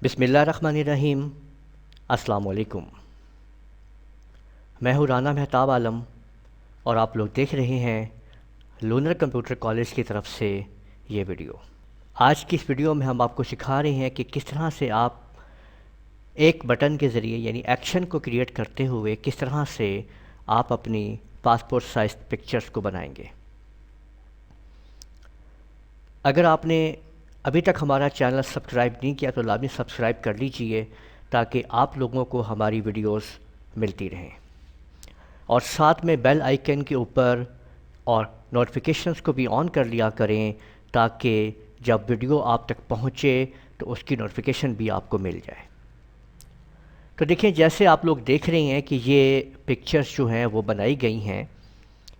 बिस्मिल्लाहिर्रहमानिर्रहीम। अस्सलाम वालेकुम। मैं हूँ राना महताब आलम और आप लोग देख रहे हैं लूनर कंप्यूटर कॉलेज की तरफ से ये वीडियो। आज की इस वीडियो में हम आपको सिखा रहे हैं कि किस तरह से आप एक बटन के ज़रिए यानी एक्शन को क्रिएट करते हुए किस तरह से आप अपनी पासपोर्ट साइज़ पिक्चर्स को बनाएंगे। अगर आपने अभी तक हमारा चैनल सब्सक्राइब नहीं किया तो लाजमी सब्सक्राइब कर लीजिए ताकि आप लोगों को हमारी वीडियोस मिलती रहें, और साथ में बेल आइकन के ऊपर और नोटिफिकेशंस को भी ऑन कर लिया करें ताकि जब वीडियो आप तक पहुँचे तो उसकी नोटिफिकेशन भी आपको मिल जाए। तो देखें, जैसे आप लोग देख रहे हैं कि ये पिक्चर्स जो हैं वो बनाई गई हैं।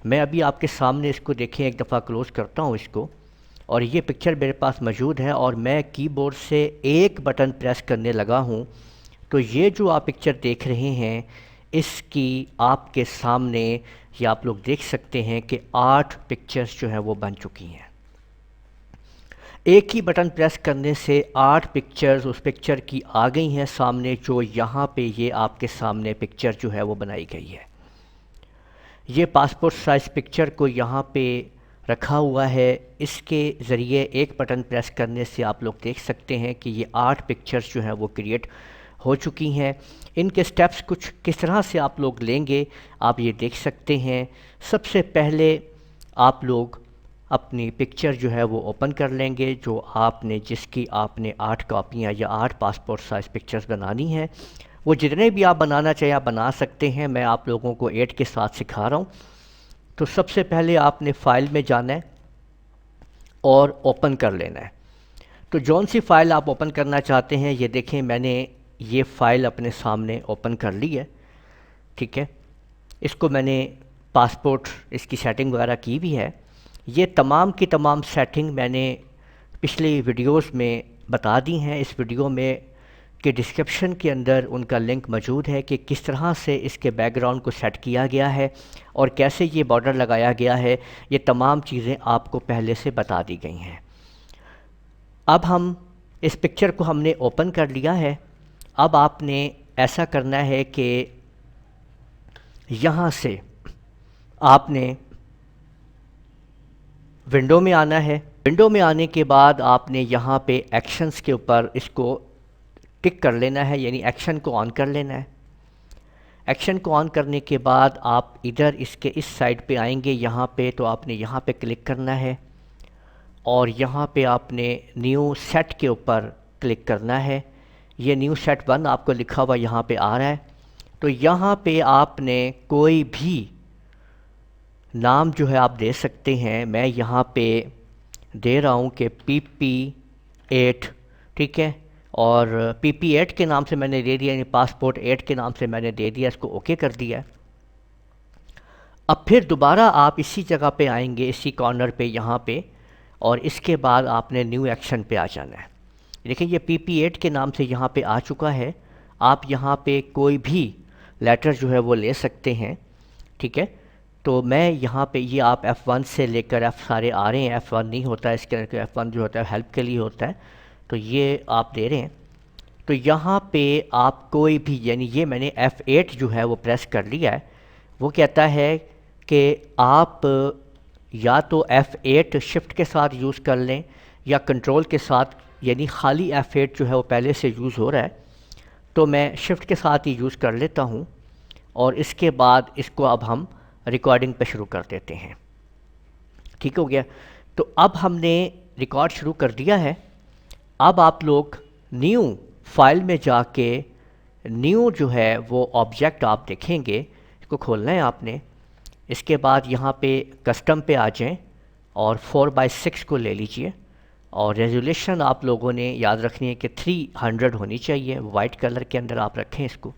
मैं अभी आपके सामने इसको देखें, एक दफ़ा क्लोज़ करता हूँ इसको, और ये पिक्चर मेरे पास मौजूद है और मैं कीबोर्ड से एक बटन प्रेस करने लगा हूँ तो ये जो आप पिक्चर देख रहे हैं इसकी आपके सामने ये आप लोग देख सकते हैं कि 8 पिक्चर्स जो हैं वो बन चुकी हैं। एक ही बटन प्रेस करने से 8 पिक्चर्स उस पिक्चर की आ गई हैं सामने, जो यहाँ पे ये आपके सामने पिक्चर जो है वो बनाई गई है। ये पासपोर्ट साइज़ पिक्चर को यहाँ पे रखा हुआ है। इसके ज़रिए एक बटन प्रेस करने से आप लोग देख सकते हैं कि ये 8 पिक्चर्स जो हैं वो क्रिएट हो चुकी हैं। इनके स्टेप्स कुछ किस तरह से आप लोग लेंगे आप ये देख सकते हैं। सबसे पहले आप लोग अपनी पिक्चर जो है वो ओपन कर लेंगे, जो जिसकी आपने 8 कॉपियाँ या 8 पासपोर्ट साइज़ पिक्चर्स बनानी हैं। वो जितने भी आप बनाना चाहें आप बना सकते हैं, मैं आप लोगों को 8 के साथ सिखा रहा हूँ। तो सबसे पहले आपने फ़ाइल में जाना है और ओपन कर लेना है। तो जौन सी फ़ाइल आप ओपन करना चाहते हैं ये देखें, मैंने ये फ़ाइल अपने सामने ओपन कर ली है। ठीक है, इसको मैंने पासपोर्ट इसकी सेटिंग वगैरह की भी है। ये तमाम की तमाम सेटिंग मैंने पिछली वीडियोस में बता दी हैं। इस वीडियो में के डिस्क्रिप्शन के अंदर उनका लिंक मौजूद है कि किस तरह से इसके बैकग्राउंड को सेट किया गया है और कैसे ये बॉर्डर लगाया गया है। ये तमाम चीज़ें आपको पहले से बता दी गई हैं। अब हम इस पिक्चर को हमने ओपन कर लिया है। अब आपने ऐसा करना है कि यहाँ से आपने विंडो में आना है। विंडो में आने के बाद आपने यहाँ पे एक्शंस के ऊपर इसको टिक कर लेना है, यानी एक्शन को ऑन कर लेना है। एक्शन को ऑन करने के बाद आप इधर इसके इस साइड पे आएंगे, यहाँ पे तो आपने यहाँ पे क्लिक करना है और यहाँ पे आपने न्यू सेट के ऊपर क्लिक करना है। ये न्यू सेट 1 आपको लिखा हुआ यहाँ पे आ रहा है। तो यहाँ पे आपने कोई भी नाम जो है आप दे सकते हैं। मैं यहाँ पे दे रहा हूँ कि PP8, ठीक है, और PP8 के नाम से मैंने दे दिया, यानी पासपोर्ट 8 के नाम से मैंने दे दिया, इसको ओके कर दिया। अब फिर दोबारा आप इसी जगह पे आएंगे, इसी कॉर्नर पे यहाँ पे, और इसके बाद आपने न्यू एक्शन पे आ जाना है। देखिए ये PP8 के नाम से यहाँ पे आ चुका है। आप यहाँ पे कोई भी लेटर जो है वो ले सकते हैं। ठीक है, तो मैं यहाँ पे ये आप F1 से लेकर F सारे आ रहे हैं। F1 नहीं होता है इसके अंदर, F1 जो होता है हेल्प के लिए होता है, तो ये आप दे रहे हैं। तो यहाँ पे आप कोई भी, यानी ये मैंने F8 जो है वो प्रेस कर लिया है। वो कहता है कि आप या तो F8 शिफ्ट के साथ यूज़ कर लें या कंट्रोल के साथ, यानी खाली F8 जो है वो पहले से यूज़ हो रहा है, तो मैं शिफ्ट के साथ ही यूज़ कर लेता हूँ। और इसके बाद इसको अब हम रिकॉर्डिंग पे शुरू कर देते हैं। ठीक हो गया, तो अब हमने रिकॉर्ड शुरू कर दिया है। अब आप लोग न्यू फाइल में जाके न्यू जो है वो ऑब्जेक्ट आप देखेंगे, इसको खोलना है आपने। इसके बाद यहाँ पे कस्टम पे आ जाएं और 4/6 को ले लीजिए, और रेजोल्यूशन आप लोगों ने याद रखनी है कि 300 होनी चाहिए। वाइट कलर के अंदर आप रखें इसको,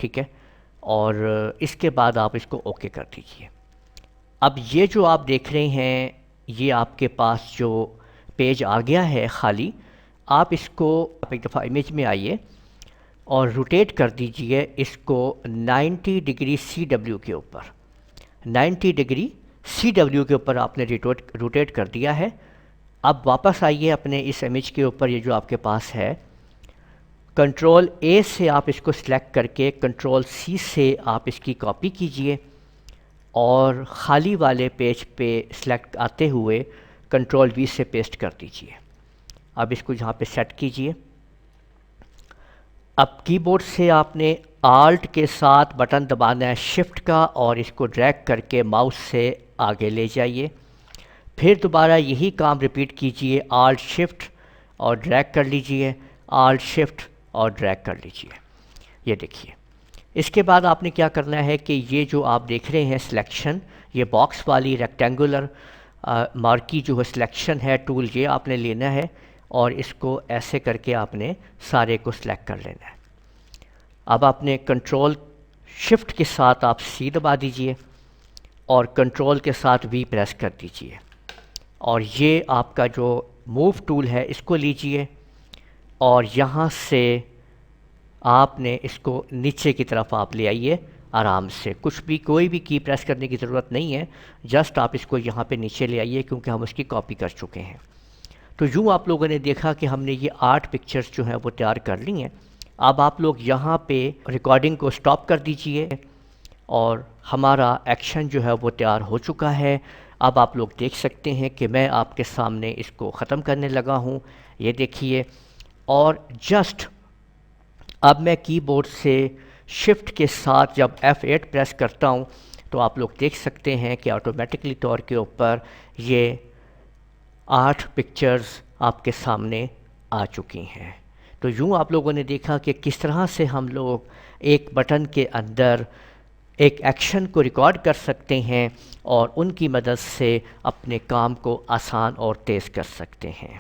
ठीक है, और इसके बाद आप इसको ओके कर दीजिए। अब ये जो आप देख रहे हैं ये आपके पास जो पेज आ गया है खाली, आप इसको आप एक दफ़ा इमेज में आइए और रोटेट कर दीजिए इसको 90 डिग्री CW के ऊपर। 90 डिग्री CW के ऊपर आपने रोटेट कर दिया है। अब वापस आइए अपने इस इमेज के ऊपर, ये जो आपके पास है, کنٹرول اے سے آپ اس کو سلیکٹ کر کے کنٹرول سی سے آپ اس کی کاپی کیجئے اور خالی والے پیج پہ سلیکٹ آتے ہوئے کنٹرول وی سے پیسٹ کر دیجئے۔ اب اس کو یہاں پہ سیٹ کیجئے۔ اب کی بورڈ سے آپ نے آلٹ کے ساتھ بٹن دبانا ہے شفٹ کا اور اس کو ڈریگ کر کے ماؤس سے آگے لے جائیے۔ پھر دوبارہ یہی کام ریپیٹ کیجئے، آلٹ شفٹ اور ڈریگ کر لیجئے، آلٹ شفٹ اور ڈریگ کر لیجئے۔ یہ دیکھیے، اس کے بعد آپ نے کیا کرنا ہے کہ یہ جو آپ دیکھ رہے ہیں سلیکشن، یہ باکس والی ریکٹینگولر مارکی جو ہے سلیکشن ہے ٹول، یہ آپ نے لینا ہے اور اس کو ایسے کر کے آپ نے سارے کو سلیکٹ کر لینا ہے۔ اب آپ نے کنٹرول شفٹ کے ساتھ آپ سی دبا دیجئے اور کنٹرول کے ساتھ وی پریس کر دیجئے اور یہ آپ کا جو موو ٹول ہے اس کو لیجئے اور یہاں سے آپ نے اس کو نیچے کی طرف آپ لے آئیے آرام سے، کچھ بھی کوئی بھی کی پریس کرنے کی ضرورت نہیں ہے، جسٹ آپ اس کو یہاں پہ نیچے لے آئیے کیونکہ ہم اس کی کاپی کر چکے ہیں۔ تو یوں آپ لوگوں نے دیکھا کہ ہم نے یہ 8 پکچرز جو ہیں وہ تیار کر لی ہیں۔ اب آپ لوگ یہاں پہ ریکارڈنگ کو سٹاپ کر دیجئے اور ہمارا ایکشن جو ہے وہ تیار ہو چکا ہے۔ اب آپ لوگ دیکھ سکتے ہیں کہ میں آپ کے سامنے اس کو ختم کرنے لگا ہوں، یہ دیکھیے، اور جسٹ اب میں کی بورڈ سے شفٹ کے ساتھ جب F8 پریس کرتا ہوں تو آپ لوگ دیکھ سکتے ہیں کہ آٹومیٹکلی طور کے اوپر یہ 8 پکچرز آپ کے سامنے آ چکی ہیں۔ تو یوں آپ لوگوں نے دیکھا کہ کس طرح سے ہم لوگ ایک بٹن کے اندر ایک ایکشن کو ریکارڈ کر سکتے ہیں اور ان کی مدد سے اپنے کام کو آسان اور تیز کر سکتے ہیں۔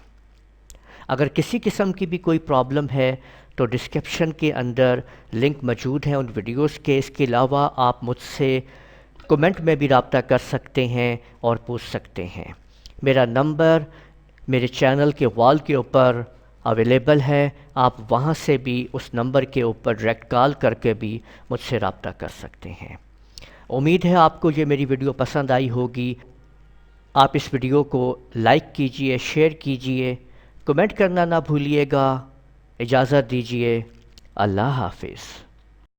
اگر کسی قسم کی بھی کوئی پرابلم ہے تو ڈسکرپشن کے اندر لنک موجود ہیں ان ویڈیوز کے، اس کے علاوہ آپ مجھ سے کمنٹ میں بھی رابطہ کر سکتے ہیں اور پوچھ سکتے ہیں۔ میرا نمبر میرے چینل کے وال کے اوپر اویلیبل ہے، آپ وہاں سے بھی اس نمبر کے اوپر ڈائریکٹ کال کر کے بھی مجھ سے رابطہ کر سکتے ہیں۔ امید ہے آپ کو یہ میری ویڈیو پسند آئی ہوگی۔ آپ اس ویڈیو کو لائک کیجئے، شیئر کیجئے، کمنٹ کرنا نہ بھولیے گا۔ اجازت دیجئے، اللہ حافظ۔